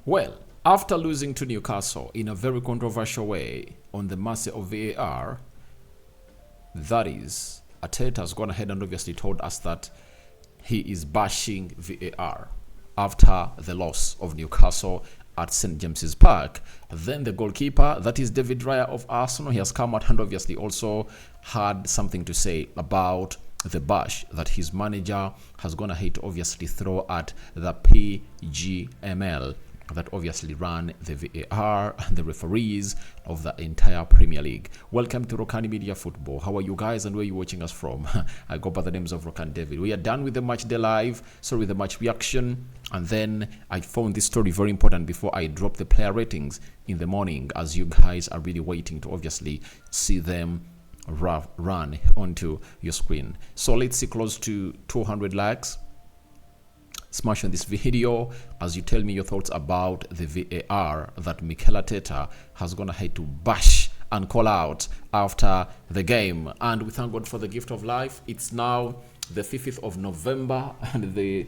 Well, after losing to Newcastle in a very controversial way on the mercy of VAR, that is, Arteta has gone ahead and obviously told us that he is bashing VAR after the loss of Newcastle at St. James's Park. Then the goalkeeper, that is David Raya of Arsenal, he has come out and obviously also had something to say about the bash that his manager has gone ahead to obviously throw at the PGML that obviously ran the VAR and the referees of the entire Premier League. Welcome to Rokani Media Football. How are you guys and where are you watching us from? I go by the names of Rokani David. We are done with the match day live, so with the match reaction, and then I found this story very important before I drop the player ratings in the morning, as you guys are really waiting to obviously see them run onto your screen. So let's see close to 200 likes. Smash on this video as you tell me your thoughts about the VAR that Mikel Arteta has gone ahead to bash and call out after the game. And we thank God for the gift of life. It's now the 5th of November and the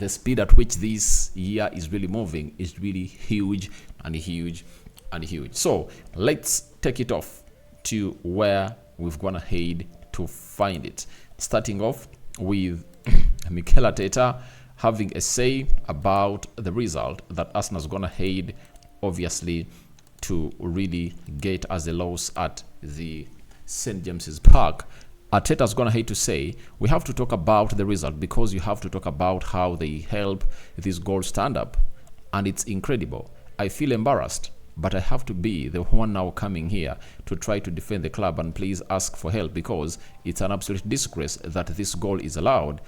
speed at which this year is really moving is really huge and huge and huge. So let's take it off to where we've gone ahead to find it. Starting off with Mikel Arteta having a say about the result that Arsenal's gone ahead, obviously, to really get as a loss at the St. James's Park. Arteta's gone ahead to say, we have to talk about the result because you have to talk about how they help this goal stand up. And it's incredible. I feel embarrassed, but I have to be the one now coming here to try to defend the club and please ask for help because it's an absolute disgrace that this goal is allowed.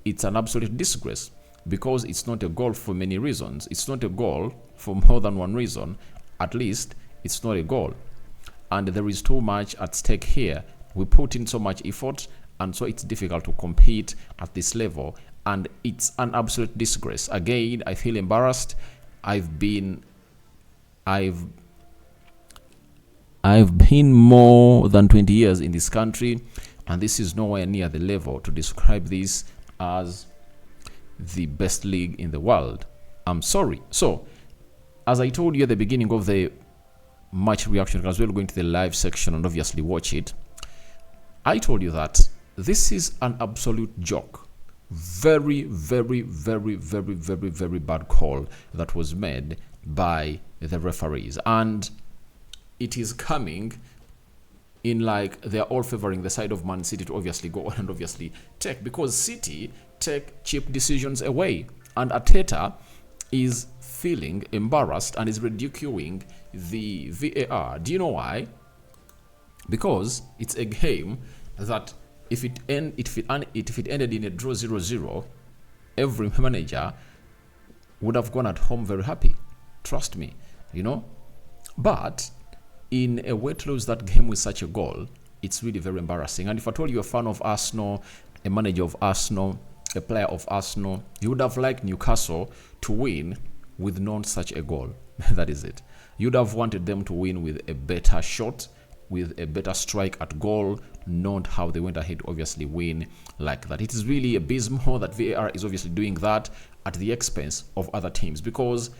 It's an absolute disgrace because it's not a goal for many reasons. It's not a goal for more than one reason. At least it's not a goal. And there is too much at stake here. We put in so much effort and so it's difficult to compete at this level. And it's an absolute disgrace. Again, I feel embarrassed. I've been more than 20 years in this country, and this is nowhere near the level to describe this as the best league in the world. I'm sorry. So, as I told you at the beginning of the match reaction, as well going to the live section and obviously watch it, I told you that this is an absolute joke. Very, very, very, very, very, very bad call that was made by the referees. And it is coming in like they're all favoring the side of Man City to obviously go on and obviously take, because City take cheap decisions away. And Arteta is feeling embarrassed and is ridiculing the VAR. Do you know why? Because it's a game that if it ended in a draw 0-0, every manager would have gone at home very happy. Trust me, you know. But in a way to lose that game with such a goal, it's really very embarrassing. And if at all you're a fan of Arsenal, a manager of Arsenal, a player of Arsenal, you would have liked Newcastle to win with not such a goal. That is it. You'd have wanted them to win with a better shot, with a better strike at goal, not how they went ahead to obviously win like that. It is really abysmal that VAR is obviously doing that at the expense of other teams, because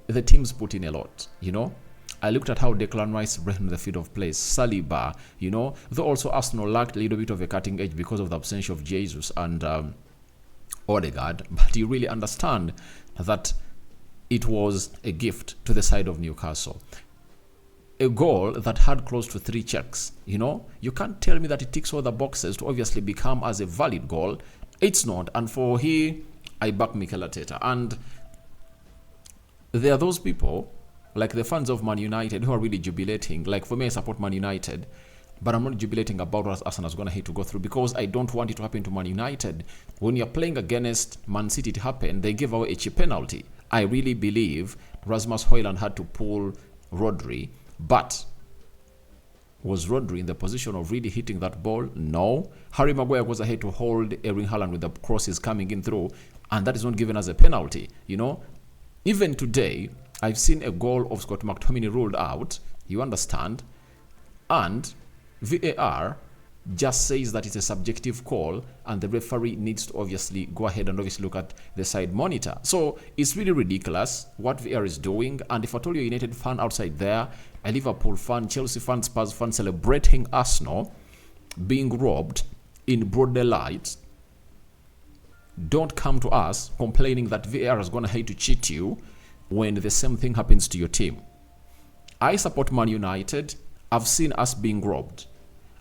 the teams put in a lot, you know. I looked at how Declan Rice ran the field of play, Saliba, you know, though also Arsenal lacked a little bit of a cutting edge because of the absence of Jesus and Odegaard, but you really understand that it was a gift to the side of Newcastle. A goal that had close to 3 checks, you know, you can't tell me that it ticks all the boxes to obviously become as a valid goal. It's not, and for I back Mikel Arteta. And there are those people like the fans of Man United who are really jubilating. Like for me, I support Man United, but I'm not jubilating about what Arsenal's going to have to go through because I don't want it to happen to Man United. When you're playing against Man City, it happened. They gave away a cheap penalty. I really believe Rasmus Højlund had to pull Rodri, but was Rodri in the position of really hitting that ball? No. Harry Maguire was ahead to hold Erling Haaland with the crosses coming in through, and that is not given as a penalty, you know. Even today, I've seen a goal of Scott McTominay ruled out, you understand, and VAR just says that it's a subjective call and the referee needs to obviously go ahead and obviously look at the side monitor. So it's really ridiculous what VAR is doing. And if I told you a United fan outside there, a Liverpool fan, Chelsea fan, Spurs fan celebrating Arsenal being robbed in broad daylight, don't come to us complaining that VAR is going to hate to cheat you when the same thing happens to your team. I support Man United. I've seen us being robbed.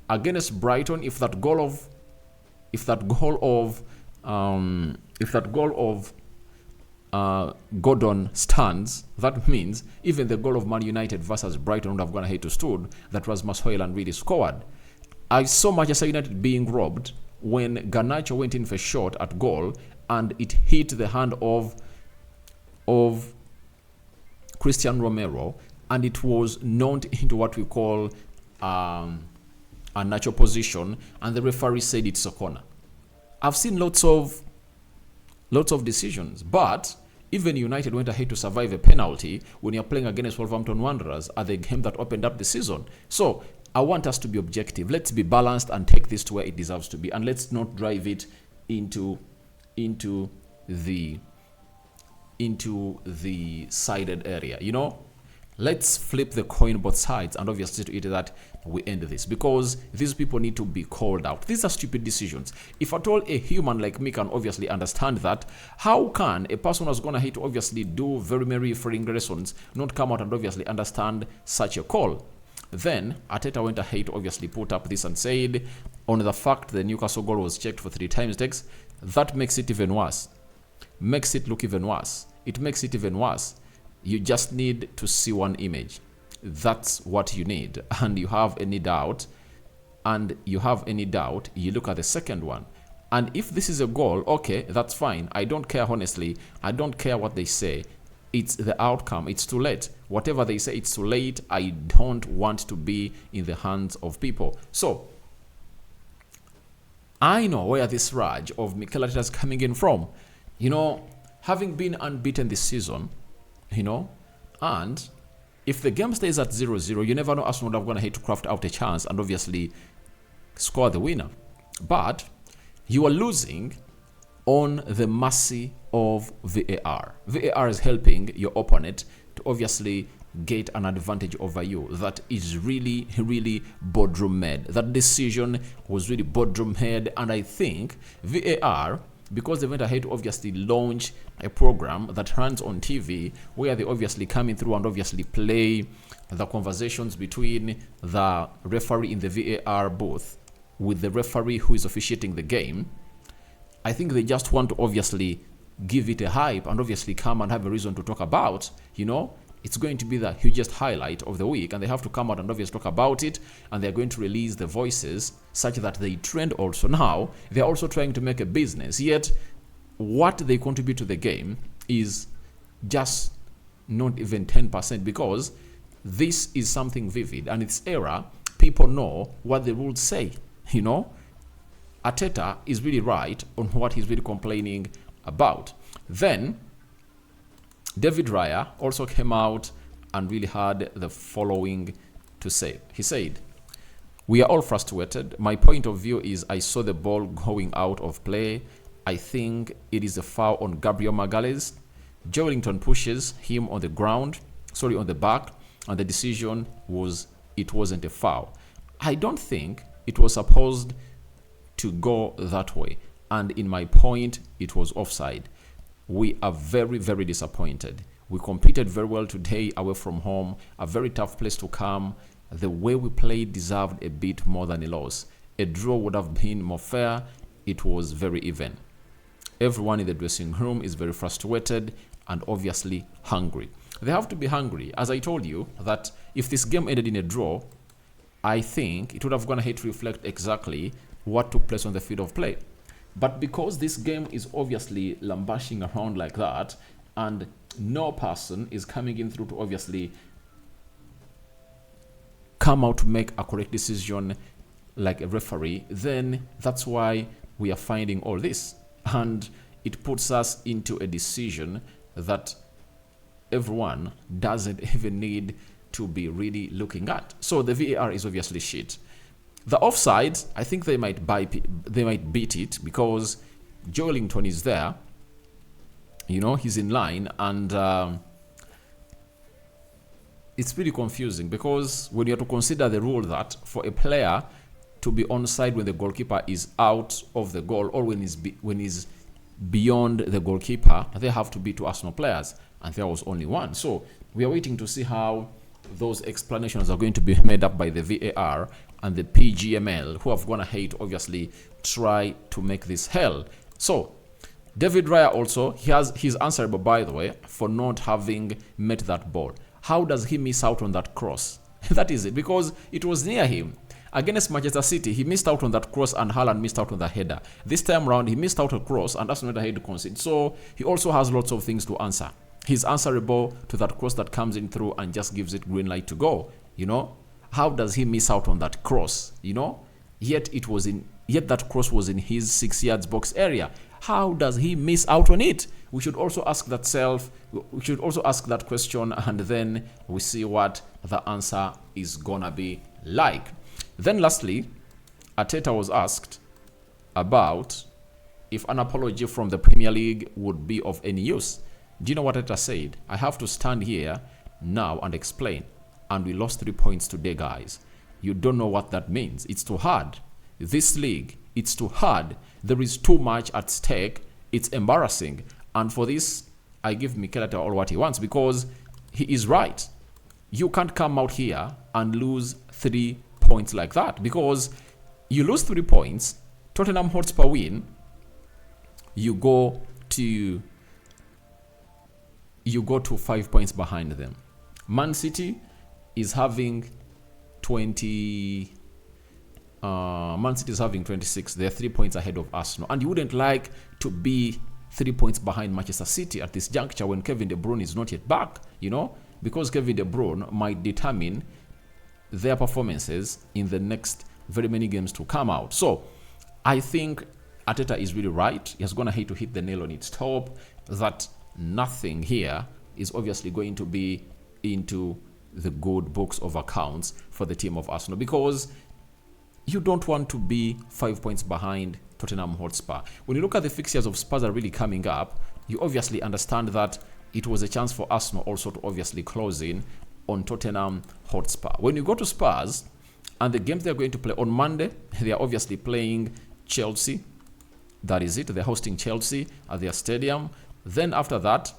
Against Brighton, if that goal of Gordon stands, that means even the goal of Man United versus Brighton would have gone ahead to stood. That was Mashoylan really scored. I saw Manchester United being robbed when Garnacho went in for a shot at goal and it hit the hand of Christian Romero and it was knocked into what we call a natural position, and the referee said it's a corner. I've seen lots of decisions, but even United went ahead to survive a penalty when you're playing against Wolverhampton Wanderers at the game that opened up the season. So I want us to be objective. Let's be balanced and take this to where it deserves to be, and let's not drive it into the sided area. Let's flip the coin both sides, and obviously to it that we end this, because these people need to be called out. These are stupid decisions. If at all a human like me can obviously understand that, how can a person who's going to hate to obviously do very merry freeing lessons not come out and obviously understand such a call? Then Arteta went ahead to obviously put up this and said on the fact the Newcastle goal was checked for 3 times takes, that makes it even worse. Makes it look even worse. It makes it even worse. You just need to see one image. That's what you need. And you have any doubt, you look at the second one. And if this is a goal, okay, that's fine. I don't care, honestly. I don't care what they say. It's the outcome. It's too late. Whatever they say, it's too late. I don't want to be in the hands of people. So, I know where this rage of Mikel Arteta is coming in from. Having been unbeaten this season, and if the game stays at 0-0, you never know, Arsenal would have gone ahead to craft out a chance and obviously score the winner. But you are losing on the mercy of VAR. VAR is helping your opponent to obviously get an advantage over you. That is really, really boardroom made. That decision was really boardroom made, and I think VAR, because they went ahead to obviously launch a program that runs on TV where they obviously come in through and obviously play the conversations between the referee in the VAR booth with the referee who is officiating the game. I think they just want to obviously give it a hype and obviously come and have a reason to talk about, it's going to be the hugest highlight of the week, and they have to come out and obviously talk about it, and they're going to release the voices such that they trend also. Now, they're also trying to make a business, yet what they contribute to the game is just not even 10%, because this is something vivid, and it's era. People know what the rules say, Arteta is really right on what he's really complaining about. Then David Raya also came out and really had the following to say. He said, "We are all frustrated. My point of view is I saw the ball going out of play. I think it is a foul on Gabriel Magalhaes. Joelinton pushes him on the back, and the decision was it wasn't a foul. I don't think it was supposed to go that way. And in my point, it was offside. We are very, very disappointed. We competed very well today away from home, a very tough place to come. The way we played deserved a bit more than a loss. A draw would have been more fair. It was very even. Everyone in the dressing room is very frustrated and obviously hungry." They have to be hungry. As I told you, that if this game ended in a draw, I think it would have gone ahead to reflect exactly what took place on the field of play. But because this game is obviously lambashing around like that, and no person is coming in through to obviously come out to make a correct decision like a referee, then that's why we are finding all this. And it puts us into a decision that everyone doesn't even need to be really looking at. So the VAR is obviously shit. The offside, I think they might beat it because Joelinton is there. He's in line, and it's pretty confusing because when you have to consider the rule that for a player to be onside when the goalkeeper is out of the goal or when he's beyond the goalkeeper, they have to be two Arsenal players, and there was only one. So we are waiting to see how those explanations are going to be made up by the VAR and the PGML, who have gone ahead to obviously try to make this hell. So David Raya also, he's answerable, by the way, for not having met that ball. How does he miss out on that cross? That is it, because it was near him. Against Manchester City, he missed out on that cross and Haaland missed out on the header. This time around, he missed out a cross and Arsenal had to concede. So he also has lots of things to answer. He's answerable to that cross that comes in through and just gives it green light to go. How does he miss out on that cross? Yet that cross was in his 6 yards box area. How does he miss out on it? We should also ask that question, and then we see what the answer is gonna be like. Then lastly, Arteta was asked about if an apology from the Premier League would be of any use. Do you know what Arteta said? I have to stand here now and explain. And we lost 3 points today, guys. You don't know what that means. It's too hard. This league, it's too hard. There is too much at stake. It's embarrassing. And for this, I give Mikel all what he wants, because he is right. You can't come out here and lose 3 points like that, because you lose 3 points, Tottenham Hotspur win, you go to 5 points behind them. Man City is having 20. Man City is having 26. They're 3 points ahead of Arsenal, and you wouldn't like to be 3 points behind Manchester City at this juncture when Kevin De Bruyne is not yet back. Because Kevin De Bruyne might determine their performances in the next very many games to come out. So I think Arteta is really right. He has gone ahead to hit the nail on its top that nothing here is obviously going to be into the good books of accounts for the team of Arsenal, because you don't want to be 5 points behind Tottenham Hotspur. When you look at the fixtures of Spurs are really coming up, you obviously understand that it was a chance for Arsenal also to obviously close in on Tottenham Hotspur. When you go to Spurs and the games they're going to play on Monday, they are obviously playing Chelsea. That is it. They're hosting Chelsea at their stadium. Then after that,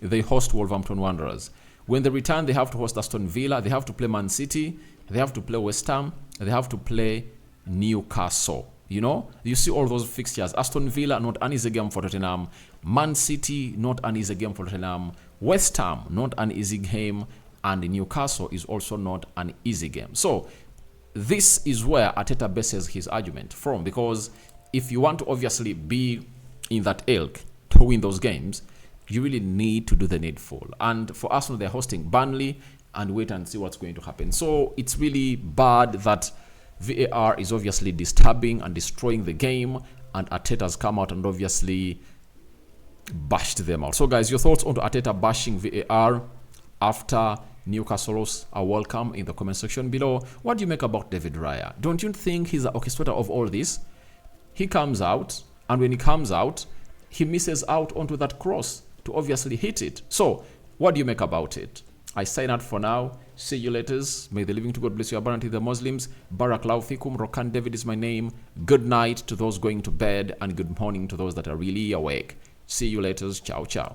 they host Wolverhampton Wanderers. When they return, they have to host Aston Villa. They have to play Man City. They have to play West Ham. They have to play Newcastle. You see all those fixtures. Aston Villa, not an easy game for Tottenham. Man City, not an easy game for Tottenham. West Ham, not an easy game. And Newcastle is also not an easy game. So this is where Arteta bases his argument from, because if you want to obviously be in that ilk to win those games, you really need to do the needful. And for Arsenal, they're hosting Burnley, and wait and see what's going to happen. So it's really bad that VAR is obviously disturbing and destroying the game, and Arteta has come out and obviously bashed them out. So guys, your thoughts on Arteta bashing VAR after Newcastle's are welcome in the comment section below. What do you make about David Raya? Don't you think he's the orchestrator of all this? He comes out, and when he comes out, he misses out onto that cross to obviously hit it. So what do you make about it? I sign out for now. See you later. May the living to God bless you abundantly, the Muslims. Barakallahu fikum. Rokani David is my name. Good night to those going to bed, and good morning to those that are really awake. See you later. Ciao, ciao.